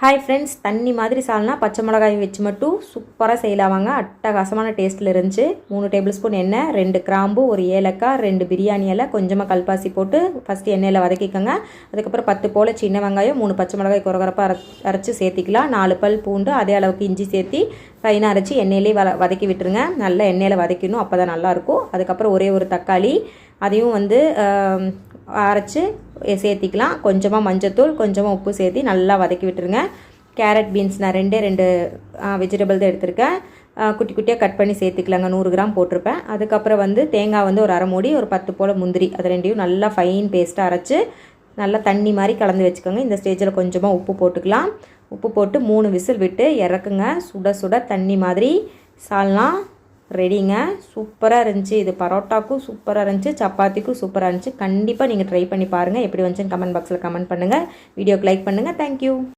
Hi friends, தண்ணி மாதிரி சால்னா பச்சை மிளகாய் வச்சு மட்டும் சூப்பராக செய்யலாமாங்க. அட்டகாசமான டேஸ்ட்டில் இருந்துச்சு. 3 டேபிள் ஸ்பூன் எண்ணெய், 2 கிராம்பு, 1 ஏலக்காய், 2 பிரியாணி இலை, கொஞ்சமாக கல்பாசி போட்டு ஃபஸ்ட்டு எண்ணெயில் வதக்கிக்கோங்க. அதுக்கப்புறம் 10 போல் சின்ன வெங்காயம், 3 பச்சை மிளகாய் குறகுறப்பாக அரைச்சி சேர்த்திக்கலாம். 4 பல் பூண்டு, அதே அளவுக்கு இஞ்சி சேர்த்தி ஃபைனாக அரைச்சி எண்ணெயிலே வதக்கி விட்டுருங்க. நல்லா எண்ணெயில் வதக்கணும், அப்போ தான் நல்லாயிருக்கும். அதுக்கப்புறம் ஒரே ஒரு தக்காளி, அதையும் அரைச்சி சேர்த்திக்கலாம். கொஞ்சமாக மஞ்சத்தூள், கொஞ்சமாக உப்பு சேர்த்தி நல்லா வதக்கி விட்டுருங்க. கேரட், பீன்ஸ் நான் 2 வெஜிடபிள் தான் எடுத்திருக்கேன். குட்டி குட்டியாக கட் பண்ணி சேர்த்துக்கலாங்க. 100 கிராம் போட்டிருப்பேன். அதுக்கப்புறம் தேங்காய் ஒரு அரை மூடி, ஒரு 10 போல் முந்திரி, அது ரெண்டையும் நல்லா ஃபைன் பேஸ்ட்டாக அரைச்சி நல்லா தண்ணி மாதிரி கலந்து வச்சுக்கோங்க. இந்த ஸ்டேஜில் கொஞ்சமாக உப்பு போட்டுக்கலாம். உப்பு போட்டு 3 விசில் விட்டு இறக்குங்க. சுட சுட தண்ணி மாதிரி சால்னா ரெடிங்க. சூப்பராக இருந்துச்சு. இது பரோட்டாக்கும் சூப்பராக இருந்துச்சு, சப்பாத்திக்கும் சூப்பராக இருந்துச்சு. கண்டிப்பாக நீங்கள் ட்ரை பண்ணி பாருங்கள். எப்படி வந்துச்சுன்னு கமெண்ட் பாக்ஸில் கமெண்ட் பண்ணுங்கள். வீடியோக்கு லைக் பண்ணுங்கள். தேங்க்யூ.